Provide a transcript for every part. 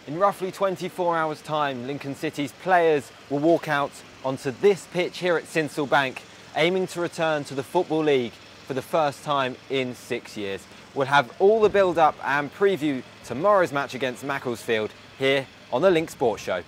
In roughly 24 hours' time, Lincoln City's players will walk out onto this pitch here at Sincil Bank, aiming to return to the Football League for the first time in 6 years. We'll have all the build-up and preview tomorrow's match against Macclesfield here on the Link Sports Show.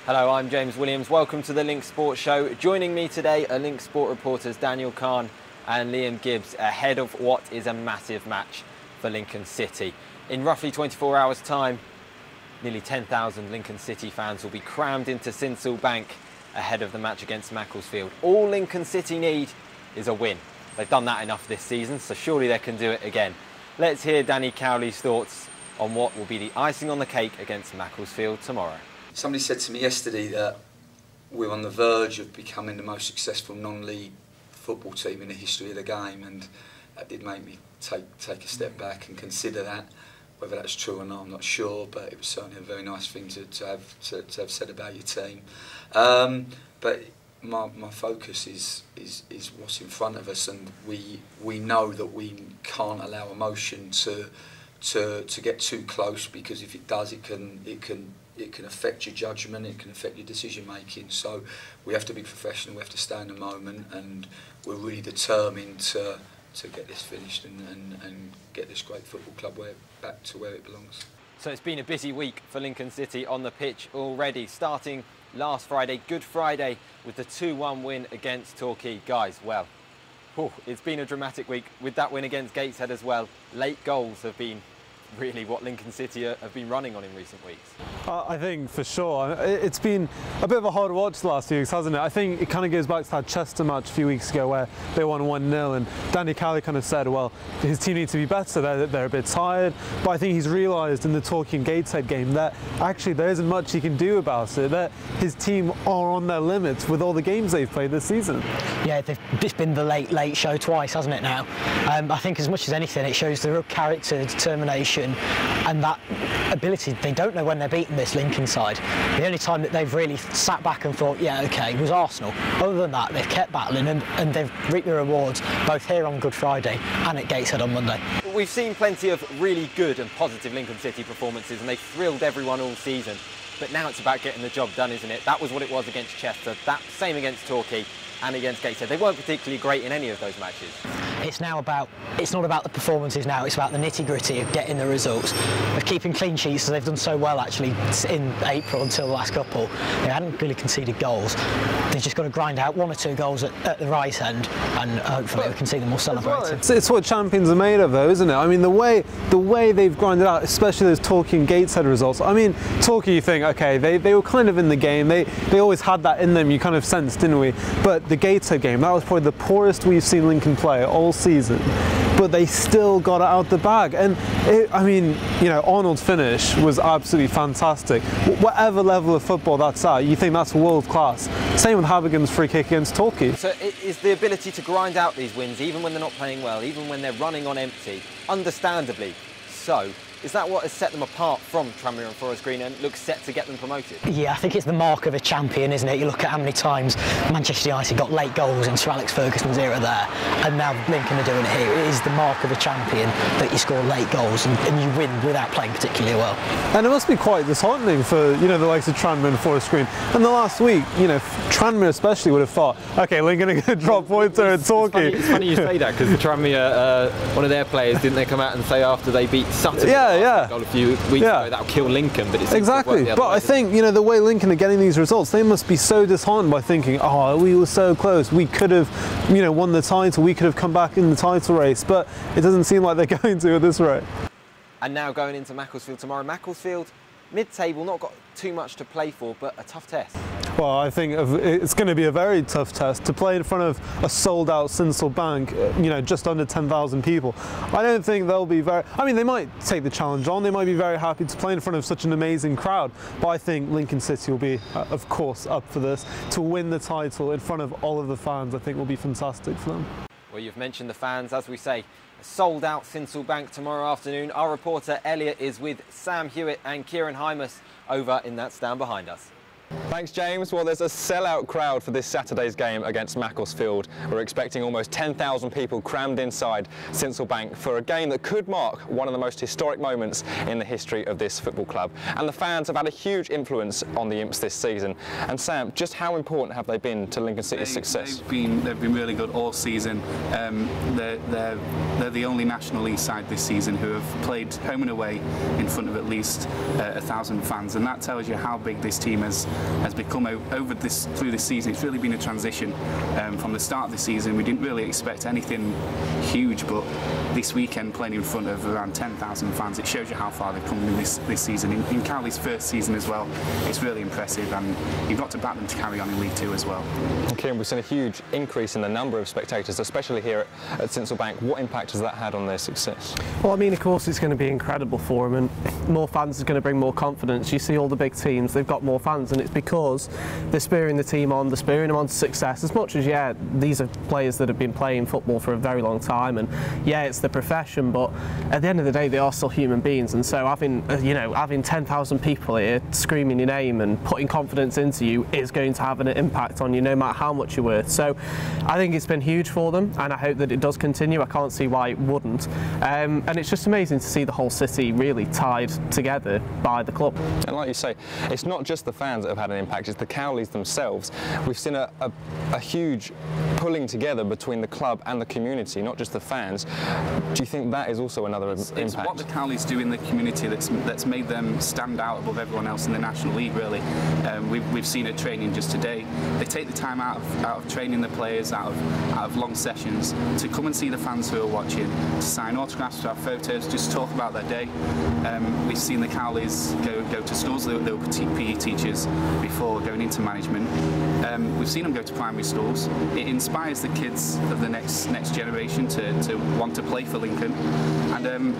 Hello, I'm James Williams. Welcome to the Link Sports Show. Joining me today are Link Sport reporters Daniel Kahn and Liam Gibbs ahead of what is a massive match for Lincoln City. In roughly 24 hours' time, nearly 10,000 Lincoln City fans will be crammed into Sincil Bank ahead of the match against Macclesfield. All Lincoln City need is a win. They've done that enough this season, so surely they can do it again. Let's hear Danny Cowley's thoughts on what will be the icing on the cake against Macclesfield tomorrow. Somebody said to me yesterday that we're on the verge of becoming the most successful non-league football team in the history of the game, and that did make me take a step back and consider that. Whether that's true or not, I'm not sure, but it was certainly a very nice thing to have said about your team. But my focus is what's in front of us, and we know that we can't allow emotion to get too close, because if it does, it can affect your judgment, it can affect your decision making. So we have to be professional, we have to stay in the moment, and we're really determined to get this finished and get this great football club back to where it belongs. So it's been a busy week for Lincoln City on the pitch already, starting last Friday, Good Friday, with the 2-1 win against Torquay. Guys, well, it's been a dramatic week with that win against Gateshead as well. Late goals have been really what Lincoln City have been running on in recent weeks. I think for sure. It's been a bit of a hard watch the last few weeks, hasn't it? I think it kind of goes back to that Chester match a few weeks ago where they won 1-0, and Danny Cowley kind of said, well, his team needs to be better, they're a bit tired. But I think he's realised in the Torquay and Gateshead game that actually there isn't much he can do about it, that his team are on their limits with all the games they've played this season. Yeah, it's been the late show twice, hasn't it now? I think as much as anything it shows the real character, determination and that ability. They don't know when they're beating this Lincoln side. The only time that they've really sat back and thought, yeah, okay, was Arsenal. Other than that, they've kept battling and they've reaped the rewards both here on Good Friday and at Gateshead on Monday. We've seen plenty of really good and positive Lincoln City performances, and they've thrilled everyone all season. But now it's about getting the job done, isn't it? That was what it was against Chester, that same against Torquay and against Gateshead. They weren't particularly great in any of those matches. It's not about the performances now, it's about the nitty-gritty of getting the results, of keeping clean sheets, as they've done so well actually in April until the last couple. They hadn't really conceded goals. They've just got to grind out 1 or 2 goals at the right end, and hopefully we can see them all celebrating. Well, it's what champions are made of, though, isn't it? I mean, the way they've grinded out, especially those Torquay and Gateshead results. I mean, Torquay, you think, okay, they were kind of in the game. They always had that in them, you kind of sensed, didn't we? But the Gateshead game, that was probably the poorest we've seen Lincoln play all season, but they still got it out the bag. And I mean, you know, Arnold's finish was absolutely fantastic. Whatever level of football that's at, you think that's world class. Same with Habigan's free kick against Torquay. So it is the ability to grind out these wins, even when they're not playing well, even when they're running on empty, understandably so. Is that what has set them apart from Tranmere and Forest Green and looks set to get them promoted? Yeah, I think it's the mark of a champion, isn't it? You look at how many times Manchester United got late goals in Sir Alex Ferguson's era there, and now Lincoln are doing it here. It is the mark of a champion that you score late goals and you win without playing particularly well. And it must be quite disheartening for, you know, the likes of Tranmere and Forest Green. And the last week, you know, Tranmere especially would have thought, okay, Lincoln are going to drop points there at Torquay. It's funny you say that, because Tranmere, one of their players, didn't they come out and say after they beat Sutton? Yeah. A few weeks ago, that'll kill Lincoln, but it's exactly. But I think, you know, the way Lincoln are getting these results, they must be so disheartened by thinking, oh, we were so close, we could have, you know, won the title, we could have come back in the title race, but it doesn't seem like they're going to at this rate. And now going into Macclesfield tomorrow. Macclesfield, mid-table, not got too much to play for, but a tough test. Well, I think it's going to be a very tough test to play in front of a sold-out Sincil Bank, just under 10,000 people. I don't think they'll be very. I mean, they might take the challenge on. They might be very happy to play in front of such an amazing crowd. But I think Lincoln City will be, of course, up for this. To win the title in front of all of the fans, I think will be fantastic for them. Well, you've mentioned the fans, as we say. Sold out Sincil Bank tomorrow afternoon. Our reporter Elliot is with Sam Hewitt and Kieran Hymas over in that stand behind us. Thanks, James. Well, there's a sellout crowd for this Saturday's game against Macclesfield. We're expecting almost 10,000 people crammed inside Sincil Bank for a game that could mark one of the most historic moments in the history of this football club. And the fans have had a huge influence on the Imps this season. And Sam, just how important have they been to Lincoln City's success? They've been really good all season. They're the only National League side this season who have played home and away in front of at least 1,000 fans, and that tells you how big this team has become through this season. It's really been a transition. From the start of the season, we didn't really expect anything huge, but this weekend playing in front of around 10,000 fans, it shows you how far they've come in this season. In Cowley's first season as well, it's really impressive, and you've got to back them to carry on in League Two as well. And Kieran, we've seen a huge increase in the number of spectators, especially here at Sincil Bank. What impact has that had on their success? Well, I mean, of course, it's going to be incredible for them, and more fans is going to bring more confidence. You see all the big teams, they've got more fans, and it's because they're spurring the team on, they're spurring them on to success. As much as, yeah, these are players that have been playing football for a very long time, and yeah, it's the profession, but at the end of the day, they are still human beings. And so having 10,000 people here screaming your name and putting confidence into you is going to have an impact on you, no matter how much you're worth. So I think it's been huge for them, and I hope that it does continue. I can't see why it wouldn't. And it's just amazing to see the whole city really tied together by the club. And like you say, it's not just the fans that have had an impact, it's the Cowleys themselves. We've seen a huge pulling together between the club and the community, not just the fans. Do you think that is also another impact? It's what the Cowleys do in the community that's made them stand out above everyone else in the National League, really. We've seen it training just today. They take the time out of training the players, out of long sessions, to come and see the fans who are watching, to sign autographs, to have photos, just talk about their day. We've seen the Cowleys go to schools. They were PE teachers before going into management. We've seen them go to primary schools. It inspires the kids of the next generation to want to play for Lincoln, and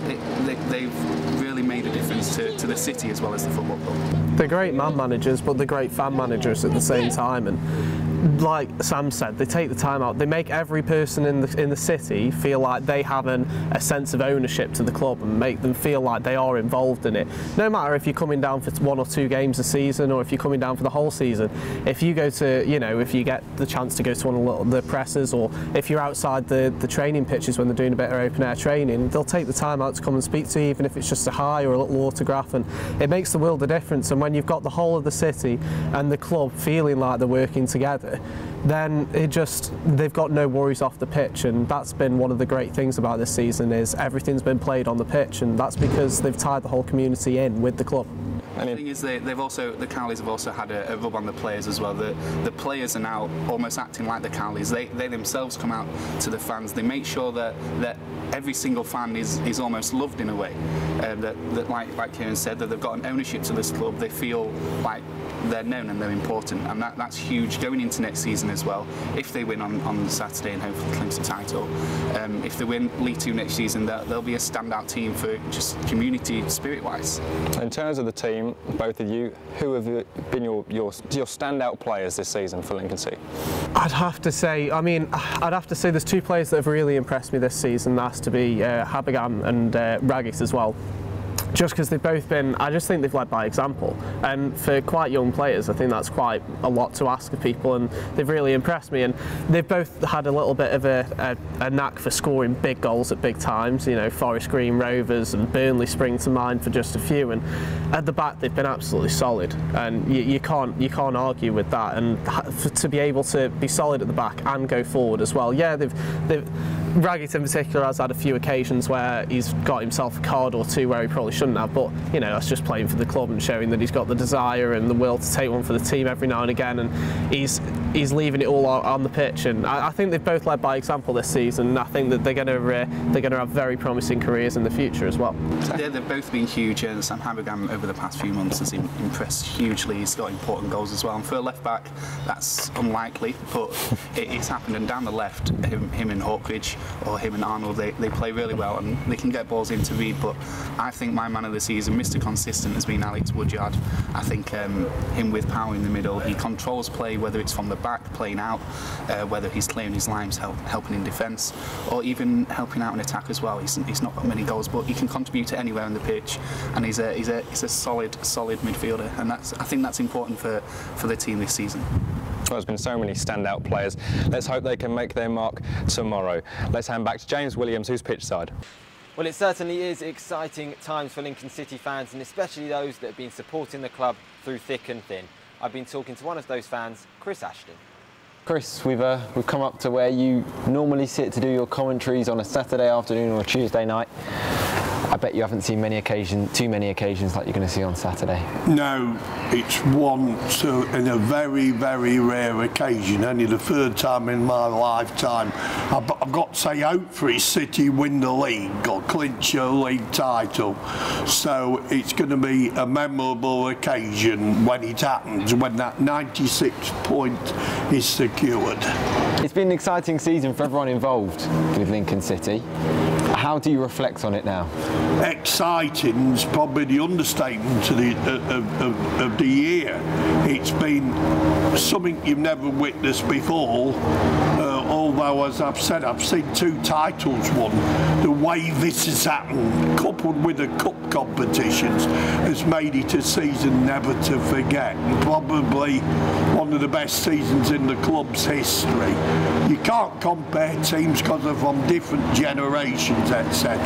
they've really made a difference to the city as well as the football club. They're great man managers, but they're great fan managers at the same time. And like Sam said, they take the time out. They make every person in the city feel like they have a sense of ownership to the club and make them feel like they are involved in it. No matter if you're coming down for 1 or 2 games a season, or if you're coming down for the whole season. If you go to, if you get the chance to go to one of the presses, or if you're outside the training pitches when they're doing a bit of open air training, they'll take the time out to come and speak to you, even if it's just a hi or a little autograph, and it makes the world of difference. And when you've got the whole of the city and the club feeling like they're working together, then they've got no worries off the pitch. And that's been one of the great things about this season, is everything's been played on the pitch, and that's because they've tied the whole community in with the club. The thing is, the Cowleys have also had a rub on the players as well. The players are now almost acting like the Cowleys. They themselves come out to the fans. They make sure that every single fan is almost loved in a way. That like Kieran said, that they've got an ownership to this club. They feel like they're known and they're important, and that's huge going into next season as well. If they win on Saturday and hopefully clinch the title, if they win League Two next season, they'll be a standout team for just community spirit-wise. In terms of the team, both of you, who have been your standout players this season for Lincoln City? I'd have to say there's 2 players that have really impressed me this season. That has to be Habigam and Raggis as well. Just because they've both been, I just think they've led by example, and for quite young players I think that's quite a lot to ask of people, and they've really impressed me. And they've both had a little bit of a knack for scoring big goals at big times. Forest Green Rovers and Burnley spring to mind for just a few, and at the back they've been absolutely solid, and you can't argue with that. And to be able to be solid at the back and go forward as well, yeah, they've Raggett in particular has had a few occasions where he's got himself a card or two where he probably shouldn't have, but you know, that's just playing for the club and showing that he's got the desire and the will to take one for the team every now and again, and he's leaving it all on the pitch. And I think they've both led by example this season, and I think that they're going to have very promising careers in the future as well. Yeah, they've both been huge, and Sam Habergan over the past few months has impressed hugely. He's got important goals as well, and for a left back that's unlikely, but it's happened. And down the left, him and Hawkridge or him and Arnold, they play really well and they can get balls into Reed. But I think my man of the season, Mr. Consistent, has been Alex Woodyard. I think him with power in the middle, he controls play, whether it's from the back playing out, whether he's clearing his lines, helping in defence, or even helping out in attack as well. He's not got many goals, but he can contribute to anywhere on the pitch, and he's a solid midfielder, and I think that's important for the team this season. Well, there's been so many standout players. Let's hope they can make their mark tomorrow. Let's hand back to James Williams, who's pitch side. Well, it certainly is exciting times for Lincoln City fans, and especially those that have been supporting the club through thick and thin. I've been talking to one of those fans, Chris Ashton. Chris, we've come up to where you normally sit to do your commentaries on a Saturday afternoon or a Tuesday night. I bet you haven't seen too many occasions like you're going to see on Saturday. No, it's once in a very, very rare occasion, only the third time in my lifetime. I've got to say, hopefully City win the league or clinch a league title. So it's going to be a memorable occasion when it happens, when that 96th point is secured. It's been an exciting season for everyone involved with Lincoln City. How do you reflect on it now? Exciting's probably the understatement of the year. It's been something you've never witnessed before. Although, as I've said, I've seen 2 titles won. The way this has happened, coupled with the cup competitions, has made it a season never to forget. And probably one of the best seasons in the club's history. You can't compare teams because they're from different generations, etc.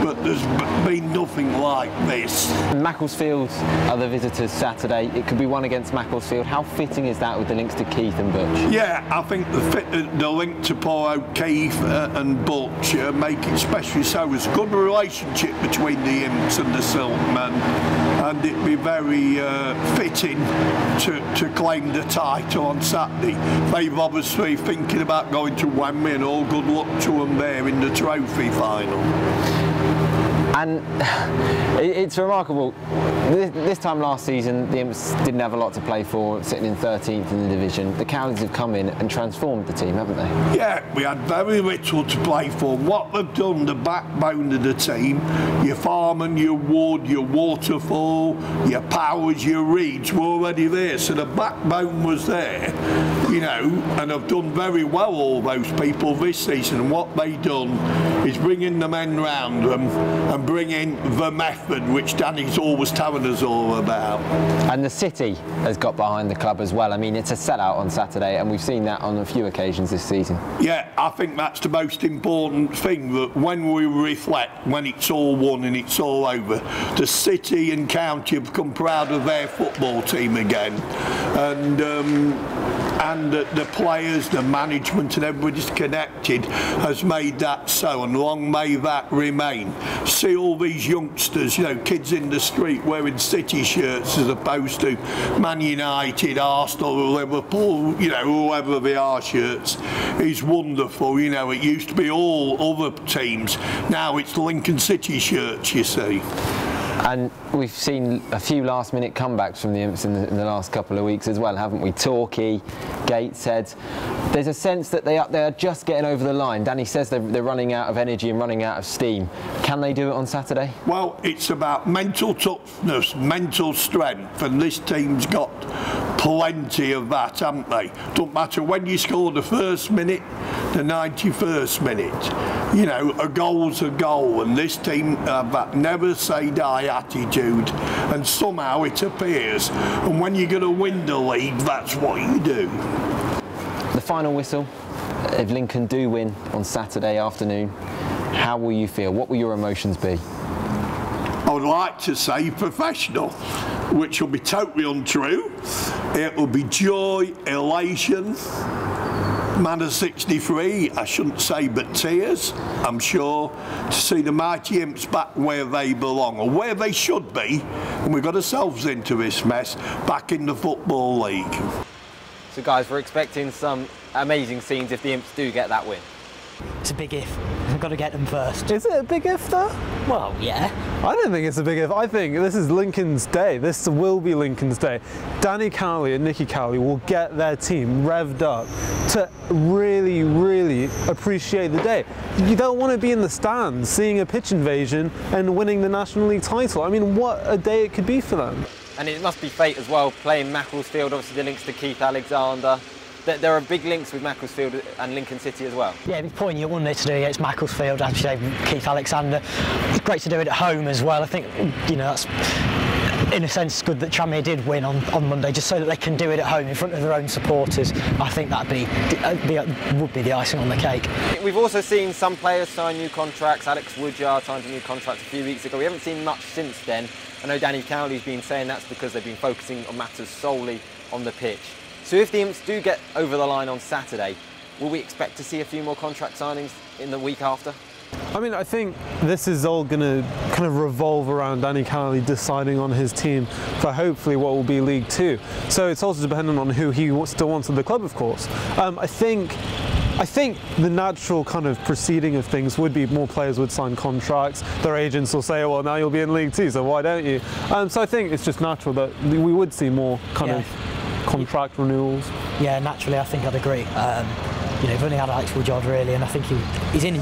But there's been nothing like this. Macclesfield are the visitors Saturday. It could be one against Macclesfield. How fitting is that with the links to Keith and Butch? Yeah, I think the link to Paul O'Keefe and Butch make it especially so. There's a good relationship between the Imps and the Silkmen, and it'd be very fitting to claim the title on Saturday. They've obviously thinking about going to Wembley, and all good luck to them there in the trophy final. And it's remarkable. This time last season, the Imps didn't have a lot to play for, sitting in 13th in the division. The Cowleys have come in and transformed the team, haven't they? Yeah, we had very little to play for. What they've done, the backbone of the team, your Farman, your Wood, your Waterfall, your Powers, your Reeds were already there. So the backbone was there, you know, and have done very well, all those people this season. And what they've done is bringing the men round them and bring in the method, which Danny's always telling us all about. And the city has got behind the club as well. I mean, it's a sellout on Saturday, and we've seen that on a few occasions this season. Yeah, I think that's the most important thing, that when we reflect, when it's all won and it's all over, the city and county have become proud of their football team again. And the players, the management and everybody's connected has made that so, and long may that remain. See all these youngsters, you know, kids in the street wearing City shirts as opposed to Man United, Arsenal, Liverpool, you know, whoever they are shirts, is wonderful. You know, it used to be all other teams, now it's Lincoln City shirts, you see. And we've seen a few last-minute comebacks from the Imps in the last couple of weeks as well, haven't we? Torquay, Gateshead. There's a sense that they are just getting over the line. Danny says they're running out of energy and running out of steam. Can they do it on Saturday? Well, it's about mental toughness, mental strength, and this team's got plenty of that, haven't they? Don't matter when you score the first minute, the 91st minute. You know, a goal's a goal, and this team have that never say die attitude, and somehow it appears. And when you're going to win the league, that's what you do. The final whistle, if Lincoln do win on Saturday afternoon, how will you feel? What will your emotions be? I would like to say professional, which will be totally untrue. It will be joy, elation, man of 63, I shouldn't say, but tears, I'm sure, to see the mighty Imps back where they belong, or where they should be, and we got ourselves into this mess, back in the Football League. So guys, we're expecting some amazing scenes if the Imps do get that win. It's a big if. We've got to get them first. Is it a big if though? Well, yeah. I don't think it's a big if. I think this is Lincoln's day. This will be Lincoln's day. Danny Cowley and Nicky Cowley will get their team revved up to really, really appreciate the day. You don't want to be in the stands seeing a pitch invasion and winning the National League title. I mean, what a day it could be for them. And it must be fate as well, playing Macclesfield, obviously the links to Keith Alexander. There are big links with Macclesfield and Lincoln City as well. Yeah, it'd be poignant, wouldn't it, to do against Macclesfield, as you say, Keith Alexander. It's great to do it at home as well. I think, you know, that's in a sense good that Tranmere did win on Monday, just so that they can do it at home in front of their own supporters. I think that'd would be the icing on the cake. We've also seen some players sign new contracts. Alex Woodyard signed a new contract a few weeks ago. We haven't seen much since then. I know Danny Cowley's been saying that's because they've been focusing on matters solely on the pitch. So if the Imps do get over the line on Saturday, will we expect to see a few more contract signings in the week after? I mean, I think this is all going to kind of revolve around Danny Cowley deciding on his team for hopefully what will be League Two. So it's also dependent on who he still wants at the club, of course. I think the natural kind of proceeding of things would be more players would sign contracts. Their agents will say, well, now you'll be in League Two, so why don't you? So I think it's just natural that we would see more kind of contract renewals. Yeah, naturally, I think I'd agree. You know, we've only had Alex Woodyard really, and I think he's in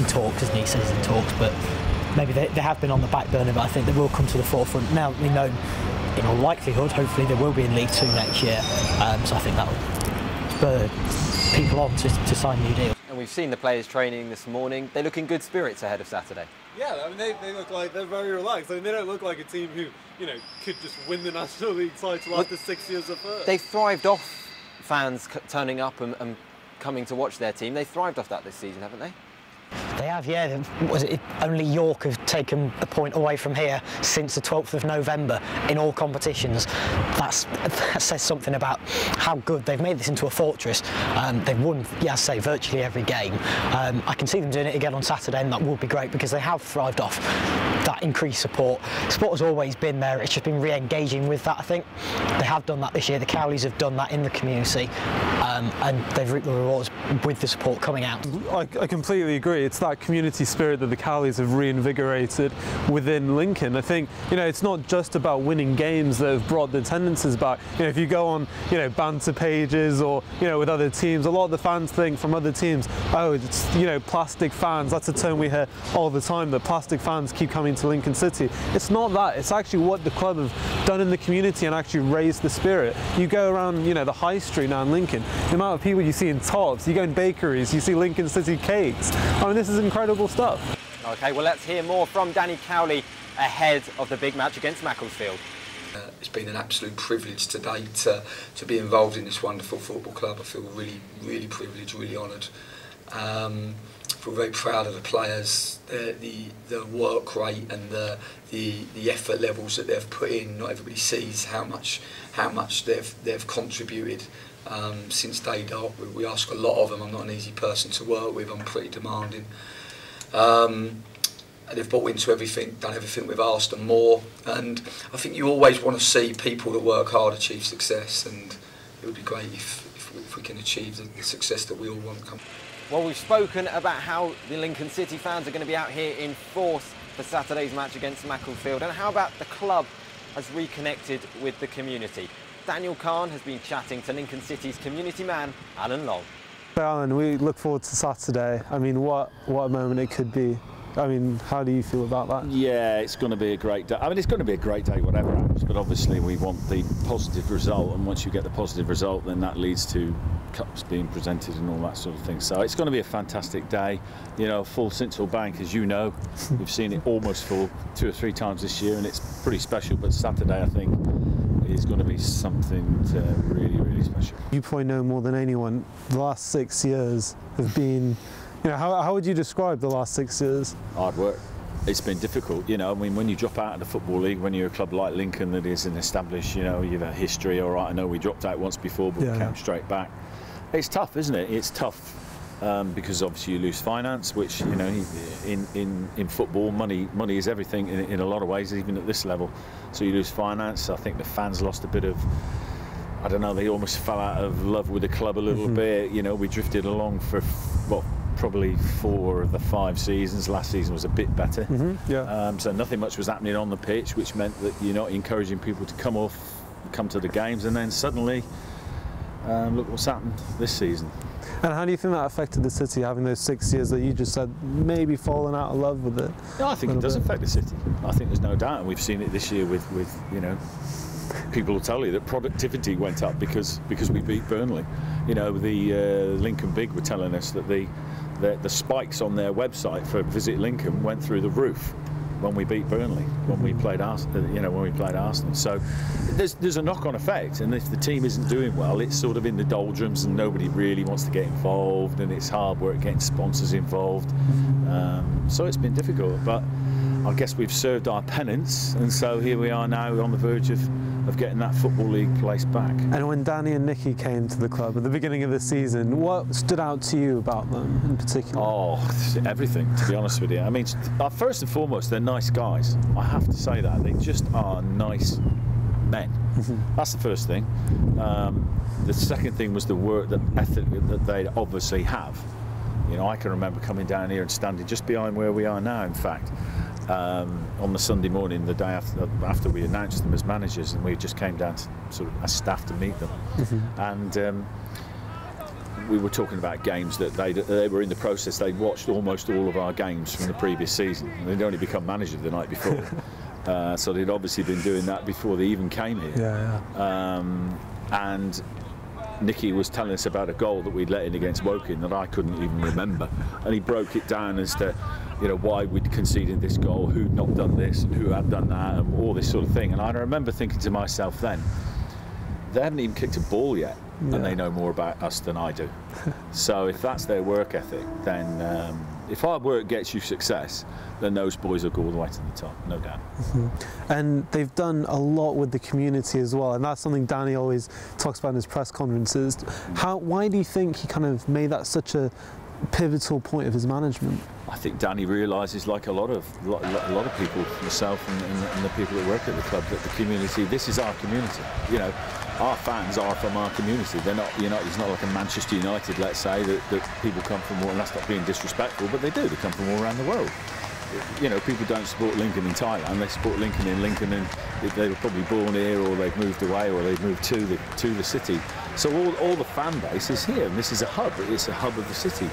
talks, isn't he? He says he's in talks, but maybe they have been on the back burner, but I think they will come to the forefront. Now, we know, in all likelihood, hopefully they will be in League Two next year, so I think that will spur people on to sign new deals. And we've seen the players training this morning. They look in good spirits ahead of Saturday. Yeah, I mean, they look like they're very relaxed. I mean, they don't look like a team who, you know, could just win the National League title after 6 years of first. They thrived off fans turning up and coming to watch their team. They thrived off that this season, haven't they? They have, yeah. Was it only York have taken a point away from here since the 12th of November in all competitions. That says something about how good they've made this into a fortress. They've won, yeah, I say, virtually every game. I can see them doing it again on Saturday, and that will be great because they have thrived off that increased support. Support has always been there. It's just been re-engaging with that, I think. They have done that this year. The Cowleys have done that in the community, and they've reaped the rewards with the support coming out. I completely agree. It's that community spirit that the Cowleys have reinvigorated within Lincoln. I think, you know, it's not just about winning games that have brought the attendances back. You know, if you go on, you know, banter pages or, you know, with other teams, a lot of the fans think from other teams, oh, it's, you know, plastic fans. That's a term we hear all the time, that plastic fans keep coming to Lincoln City. It's not that. It's actually what the club have done in the community and actually raised the spirit. You go around, you know, the high street now in Lincoln, the amount of people you see in tops, you go in bakeries, you see Lincoln City cakes. I mean, this is incredible stuff. Okay, well, let's hear more from Danny Cowley ahead of the big match against Macclesfield. It's been an absolute privilege today to be involved in this wonderful football club. I feel really, really privileged, really honoured. I feel very proud of the players, the work rate and the effort levels that they've put in. Not everybody sees how much they've contributed. Since day dot, we ask a lot of them. I'm not an easy person to work with. I'm pretty demanding. They've bought into everything, done everything we've asked and more. And I think you always want to see people that work hard achieve success. And it would be great if we can achieve the success that we all want. Well, we've spoken about how the Lincoln City fans are going to be out here in force for Saturday's match against Macclesfield, and how about the club has reconnected with the community. Daniel Kahn has been chatting to Lincoln City's community man, Alan Long. Alan, we look forward to Saturday. I mean, what a moment it could be. I mean, how do you feel about that? Yeah, it's going to be a great day. I mean, it's going to be a great day whatever happens, but obviously we want the positive result, and once you get the positive result, then that leads to cups being presented and all that sort of thing. So it's going to be a fantastic day. You know, full Sincil Bank, as you know, we've seen it almost full 2 or 3 times this year, and it's pretty special. But Saturday, I think, is going to be something really, really special. You probably know more than anyone, the last 6 years have been, you know, how would you describe the last 6 years? Hard work. It's been difficult, you know. I mean, when you drop out of the Football League, when you're a club like Lincoln that is an established, you know, you've a history. All right, I know we dropped out once before, but we came straight back. It's tough, isn't it? It's tough because obviously you lose finance, which, you know, in football, money is everything in a lot of ways, even at this level. So you lose finance. I think the fans lost a bit of, I don't know, they almost fell out of love with the club a little bit. You know, we drifted along for, what, probably 4 of the 5 seasons. Last season was a bit better. So nothing much was happening on the pitch, which meant that you're not encouraging people to come to the games, and then suddenly, look what's happened this season. And how do you think that affected the City, having those 6 years that you just said maybe fallen out of love with it? No, I think it does affect the City. I think there's no doubt, and we've seen it this year with you know, people will tell you that productivity went up because we beat Burnley. You know, the Lincoln Big were telling us that the spikes on their website for Visit Lincoln went through the roof when we beat Burnley, when we played Arsenal. You know, when we played Arsenal. So there's a knock-on effect, and if the team isn't doing well, it's sort of in the doldrums, and nobody really wants to get involved, and it's hard work getting sponsors involved. So it's been difficult, but I guess we've served our penance, and so here we are now on the verge of getting that Football League place back. And when Danny and Nicky came to the club at the beginning of the season, what stood out to you about them in particular? Oh, everything, to be honest with you. I mean, first and foremost, they're nice guys. I have to say that. They just are nice men. That's the first thing. The second thing was the work, the ethic that they obviously have. You know, I can remember coming down here and standing just behind where we are now, in fact, on the Sunday morning, the day after we announced them as managers, and we just came down to, sort of as staff, to meet them. And we were talking about games that they were in the process. They'd watched almost all of our games from the previous season. They'd only become manager the night before. So they'd obviously been doing that before they even came here. And Nicky was telling us about a goal that we'd let in against Woking that I couldn't even remember, and he broke it down as to, you know, why we'd conceded this goal, who'd not done this and who had done that, and all this sort of thing. And I remember thinking to myself then, they haven't even kicked a ball yet, and they know more about us than I do. So if that's their work ethic, then if hard work gets you success, then those boys will go all the way to the top, no doubt. And they've done a lot with the community as well, and that's something Danny always talks about in his press conferences. Why do you think he kind of made that such a pivotal point of his management? I think Danny realises, like a lot of people, myself and the people that work at the club, that the community, this is our community. You know, our fans are from our community. They're not, you know, it's not like a Manchester United, let's say, that people come from all, and that's not being disrespectful, but they do. They come from all around the world. You know, people don't support Lincoln in Thailand, they support Lincoln in Lincoln, and they were probably born here, or they've moved away, or they've moved to the city. So all the fan base is here, and this is a hub. It's a hub of the city.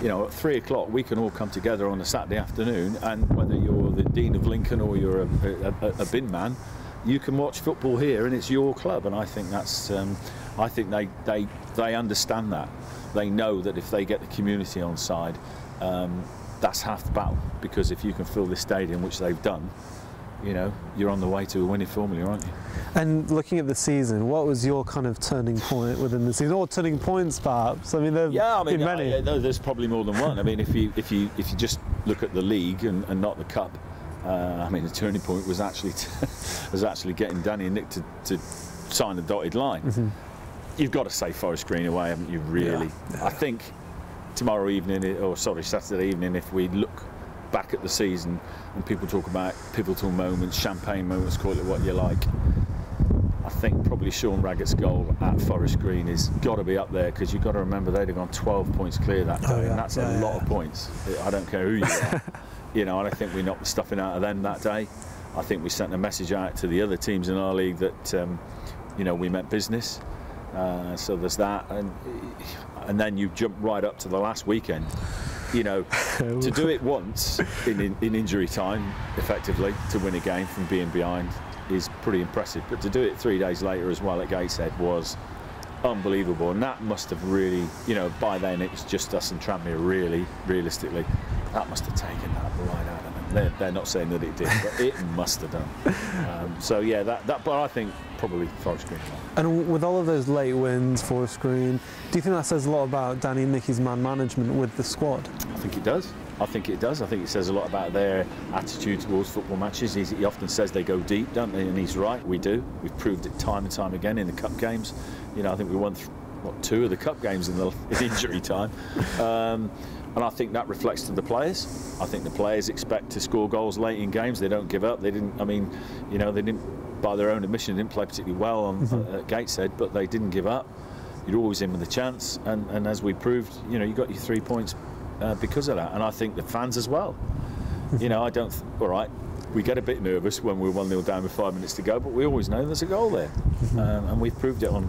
You know, at 3 o'clock we can all come together on a Saturday afternoon, and whether you're the Dean of Lincoln or you're a bin man, you can watch football here, and it's your club. And I think that's, I think they understand that. They know that if they get the community on side, that's half the battle, because if you can fill this stadium, which they've done, you know, you're on the way to a winning formula, aren't you? And looking at the season, what was your kind of turning point within the season, or turning points perhaps? I mean, there've been many. There's probably more than one. I mean, if you just look at the league and not the cup, I mean, the turning point was actually getting Danny and Nick to sign the dotted line. You've got to say Forest Green away, haven't you? Really? Yeah. I think tomorrow evening, or sorry, Saturday evening, if we look back at the season and people talk about pivotal moments, champagne moments, call it what you like, I think probably Sean Raggett's goal at Forest Green has got to be up there, because you've got to remember they'd have gone 12 points clear that day, and that's a lot of points. I don't care who you are. You know, and I think we knocked the stuffing out of them that day. I think we sent a message out to the other teams in our league that, you know, we meant business. So there's that, and then you jump right up to the last weekend. You know, to do it once in injury time, effectively, to win a game from being behind is pretty impressive. But to do it 3 days later as well at Gateshead was unbelievable. And that must have really, you know, by then it was just us and Tranmere, really, realistically. That must have taken that right out of them. They're not saying that it did, but it must have done. So yeah, but I think probably Forest Green. And with all of those late wins, Forest Green, do you think that says a lot about Danny and Nicky's man management with the squad? I think it does. I think it does. I think it says a lot about their attitude towards football matches. He often says they go deep, don't they? And he's right, we do. We've proved it time and time again in the cup games. You know, I think we won 2 of the cup games in injury time. And I think that reflects to the players. I think the players expect to score goals late in games. They don't give up. They didn't. I mean, they didn't, by their own admission, didn't play particularly well at Gateshead, but they didn't give up. You're always in with a chance, and as we proved, you got your 3 points because of that. And I think the fans as well. I don't. All right, we get a bit nervous when we're 1-0 down with 5 minutes to go, but we always know there's a goal there, and we've proved it on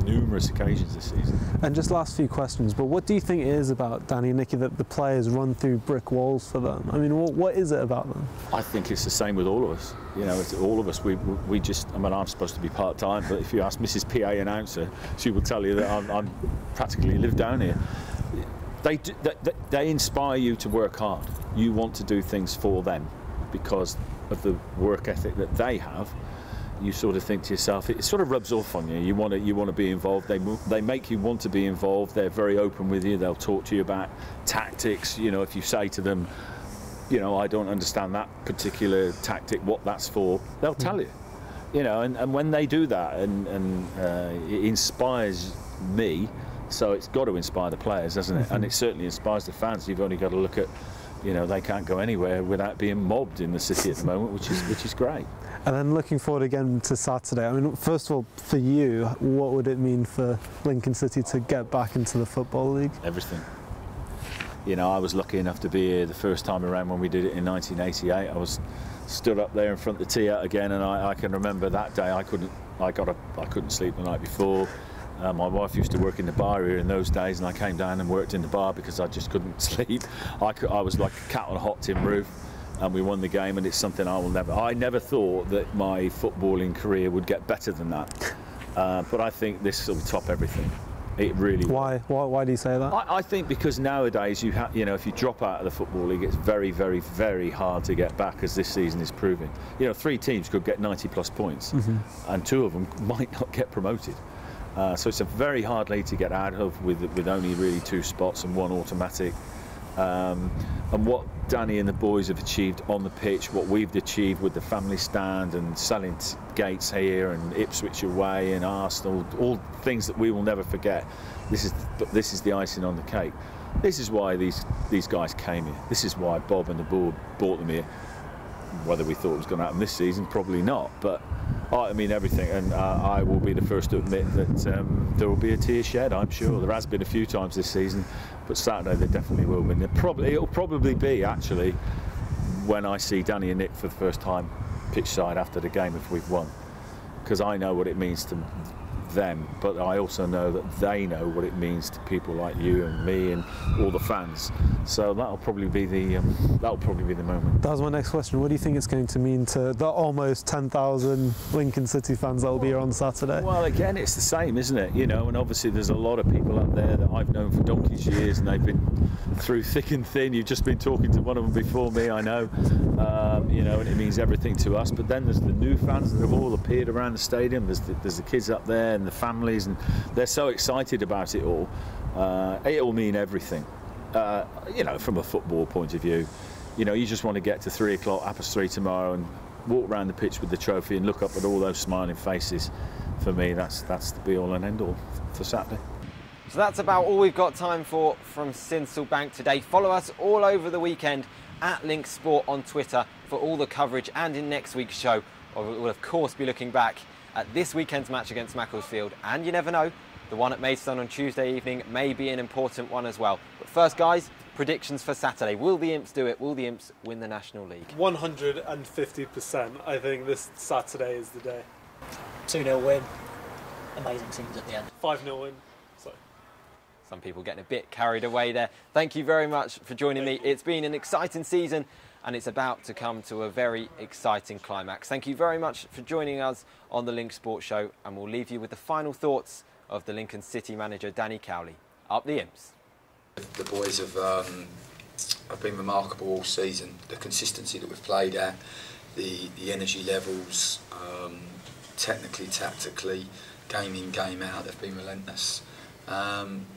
numerous occasions this season. And just last few questions, but what do you think it is about Danny and Nicky that the players run through brick walls for them? I mean, what is it about them? I think it's the same with all of us. It's all of us. We just. I mean, I'm supposed to be part-time, but if you ask Mrs. PA announcer, she will tell you that I'm practically live down here. They inspire you to work hard. You want to do things for them because of the work ethic that they have. You sort of think to yourself, it sort of rubs off on you. You want to be involved. They make you want to be involved. They're very open with you. They'll talk to you about tactics. If you say to them, I don't understand that particular tactic, what that's for, they'll tell you. And when they do that, and it inspires me. So it's got to inspire the players, hasn't it? And it certainly inspires the fans. You've only got to look at, they can't go anywhere without being mobbed in the city at the moment, which is great. And then looking forward again to Saturday. I mean, first of all, for you, what would it mean for Lincoln City to get back into the Football League? Everything. I was lucky enough to be here the first time around when we did it in 1988. I was stood up there in front of the tee out again, and I can remember that day. I couldn't sleep the night before. My wife used to work in the bar here in those days, and I came down and worked in the bar because I just couldn't sleep. I was like a cat on a hot tin roof, and we won the game, and it's something I never thought that my footballing career would get better than that. But I think this will top everything. It really Why? Why do you say that? I think because nowadays if you drop out of the Football League, it's very, very, very hard to get back, as this season is proving. 3 teams could get 90+ points, and 2 of them might not get promoted. So it's a very hard league to get out of with only really 2 spots and 1 automatic. And what Danny and the boys have achieved on the pitch, what we've achieved with the family stand and selling Gates here and Ipswich away and Arsenal, all things that we will never forget. This is the icing on the cake. This is why these guys came here. This is why Bob and the board brought them here. Whether we thought it was going to happen this season, probably not. But I mean everything, and I will be the first to admit that there will be a tear shed. I'm sure there has been a few times this season, but Saturday there definitely will be. It'll probably be actually when I see Danny and Nick for the first time pitch side after the game if we've won, because I know what it means to them, but I also know that they know what it means to people like you and me and all the fans. So that'll probably be the moment. That was my next question. What do you think it's going to mean to the almost 10,000 Lincoln City fans that will be here on Saturday? Well, again, it's the same, isn't it? And obviously there's a lot of people up there that I've known for donkey's years, and they've been through thick and thin. You've just been talking to one of them before me, I know. And it means everything to us. But then there's the new fans that have all appeared around the stadium. There's the kids up there and the families, and they're so excited about it all. It'll mean everything. From a football point of view, you just want to get to 3 o'clock, 3:30 tomorrow, and walk around the pitch with the trophy and look up at all those smiling faces. For me, that's the be-all and end-all for Saturday. So that's about all we've got time for from Sincil Bank today. Follow us all over the weekend at Link Sport on Twitter for all the coverage, and in next week's show we'll of course be looking back at this weekend's match against Macclesfield, and you never know, the one at Maidstone on Tuesday evening may be an important one as well. But first, guys, predictions for Saturday. Will the Imps do it? Will the Imps win the National League? 150%. I think this Saturday is the day. 2-0 win. Amazing scenes at the end. 5-0 win. Sorry. Some people getting a bit carried away there. Thank you very much for joining me. It's been an exciting season, and it's about to come to a very exciting climax. Thank you very much for joining us on the Link Sports Show, and we'll leave you with the final thoughts of the Lincoln City manager, Danny Cowley. Up the Imps. The boys have been remarkable all season. The consistency that we've played at, the energy levels, technically, tactically, game in, game out, they've been relentless.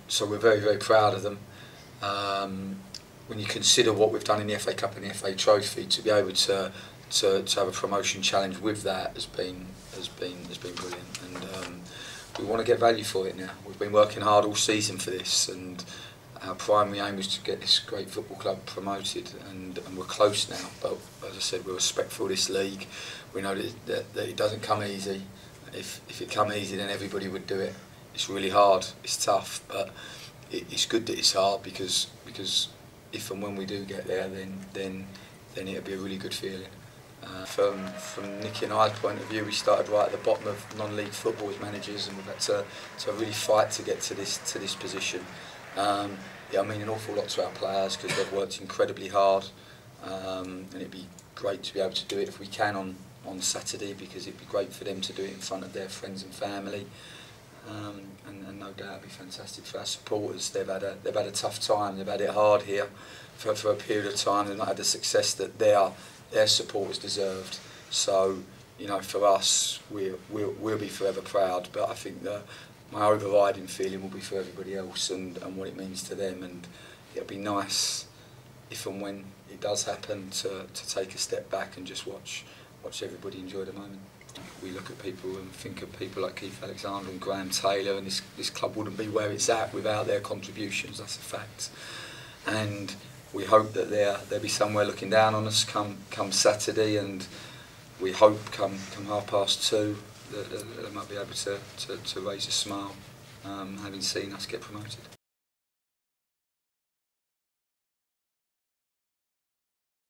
So we're very, very proud of them. When you consider what we've done in the FA Cup and the FA Trophy, to be able to have a promotion challenge with that has been brilliant. And we want to get value for it now. We've been working hard all season for this, and our primary aim was to get this great football club promoted, and we're close now. But as I said, we're respectful of this league. We know that it doesn't come easy. If it come easy, then everybody would do it. It's really hard. It's tough, but it's good that it's hard because if and when we do get there, then it'll be a really good feeling. From Nicky and I's point of view, we started right at the bottom of non-league football as managers, and we've had to really fight to get to this position. Yeah, I mean an awful lot to our players because they've worked incredibly hard, and it'd be great to be able to do it if we can on Saturday, because it'd be great for them to do it in front of their friends and family, and no doubt it'd be fantastic for our supporters. They've had a tough time. They've had it hard here for a period of time. They've not had the success that their supporters deserved. So, you know, for us, we'll be forever proud. But I think that my overriding feeling will be for everybody else and what it means to them. And it'll be nice if and when it does happen to take a step back and just watch everybody enjoy the moment. We look at people and think of people like Keith Alexander and Graham Taylor, and this club wouldn't be where it's at without their contributions. That's a fact. And we hope that they'll be somewhere looking down on us come Saturday, and we hope come 2:30 that they might be able to raise a smile, having seen us get promoted.